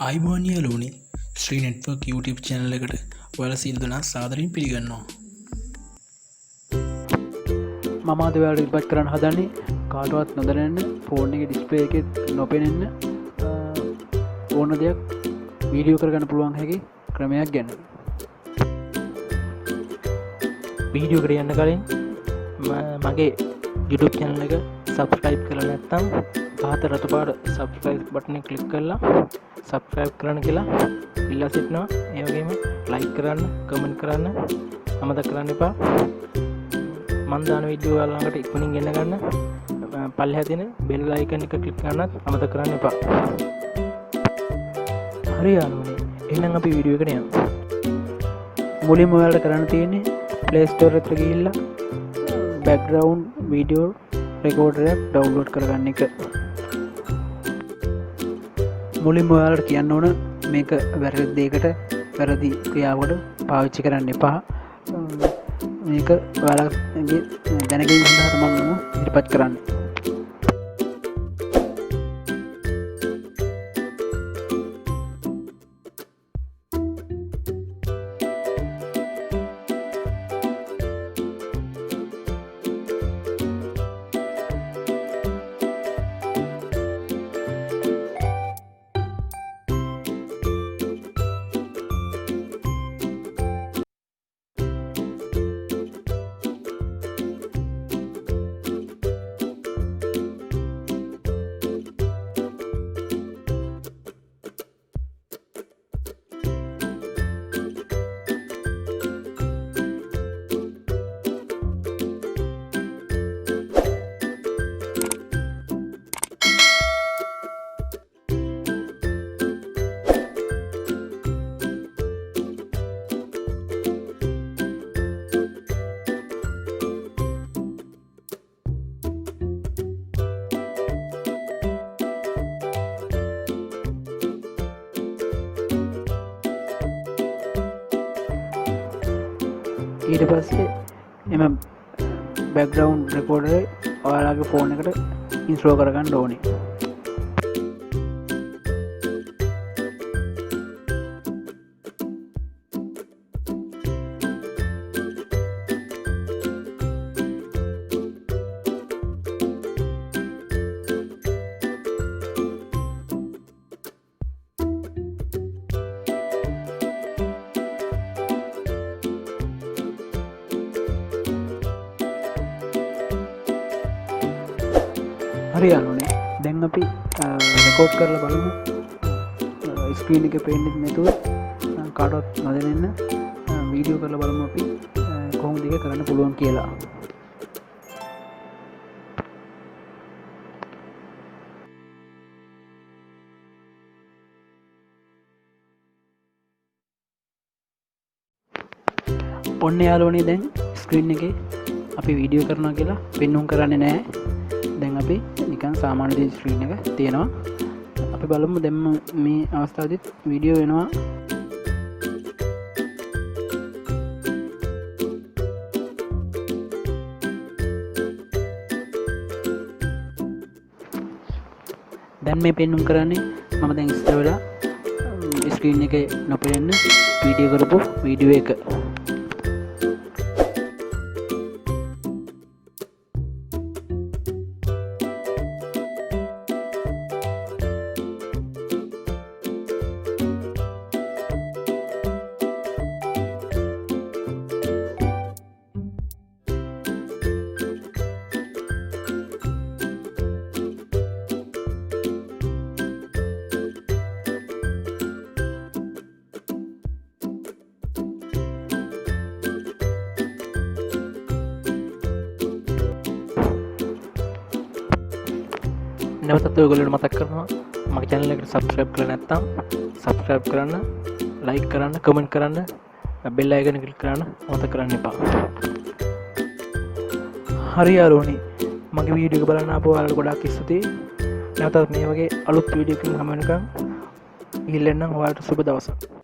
අයිබෝන් යාළුවනේ ශ්‍රී network YouTube channel එකට ඔයාලා සියලු දෙනා සාදරයෙන් පිළිගන්නවා. මම අද ඔයාලට ඉදිරිපත් කරන්න හදන්නේ කාටවත් නොදැනෙන්න ෆෝන් එකේ ඩිස්ප්ලේ එකේ නොපෙනෙන්න ඕන දෙයක් වීඩියෝ කරගන්න පුළුවන් හැකි ක්‍රමයක් ගැන. වීඩියෝ එකට යන්න කලින් මගේ YouTube channel එක subscribe කරලා නැත්නම් පහත රතු පාට subscribe button එක click කරලා subscribe කරන්න කියලා ඉල්ලා සිටිනවා. ඒ වගේම like කරන්න, comment කරන්න අමතක කරන්න එපා. මම දාන වීඩියෝ ඔයාලා ළඟට ඉක්මනින් ගෙන්න ගන්න පල්ලෙහා තියෙන bell icon එක click කරන්නත් අමතක කරන්න එපා. හරි යාළුවනේ, එහෙනම් අපි වීඩියෝ එකට යමු. මුලින්ම ඔයාලට කරන්න තියෙන්නේ Play Store එකට ගිහිල්ලා background video recorder එක download කරගන්න එක. මුලින්ම ඔයාලට කියන්න ඕන මේක වැරදි දෙයකට වැරදි ක්‍රියාවකට පාවිච්චි කරන්න එපා. මේක ඔයාලගේ දැනගැනීම සඳහා තමයි මම ඉදිරිපත් කරන්නේ. ඊට පස්සේ එම background recorder ඔයාලගේ ෆෝන් එකට ඉන්ස්ටෝල් කරගන්න ඕනේ. හරි යාළුවනේ, දැන් අපි රෙකෝඩ් කරලා බලමු. ස්ක්‍රීන් එකේ පේන්නේ නැතුව කාටවත් නොදැනෙන්න වීඩියෝ කරලා බලමු අපි කොහොමද ඒක කරන්න පුළුවන් කියලා. ඔන්න යාළුවනේ, දැන් ස්ක්‍රීන් එකේ අපි වීඩියෝ කරනවා කියලා පෙන්වුම් කරන්නේ නැහැ. දැන් අපි නිකන් සාමාන්‍ය දේ ස්ක්‍රීන් එක තියෙනවා. අපි බලමු දැන් මේ අවස්ථාවේදීත් වීඩියෝ වෙනවා. දැන් මේ පෙන්වුම් කරන්නේ මම දැන් ඉස්සර වෙලා ස්ක්‍රීන් එකේ නොපෙනෙන්න වීඩියෝ කරපු වීඩියෝ එක. නැවතත් ඔයගොල්ලන්ට මතක් කරනවා, මගේ channel එකට subscribe කරලා නැත්නම් subscribe කරන්න, like කරන්න, comment කරන්න, bell icon එක click කරන්න මතක කරන්න එපා. හරි යාළුවනේ, මගේ වීඩියෝ එක බලන්න ආපු ඔයාලට ගොඩාක් ස්තුතියි. නැවතත් මේ වගේ අලුත් වීඩියෝ එකකින් හමු වෙනකම් ඉල්ලන්නම් ඔයාලට සුබ දවසක්.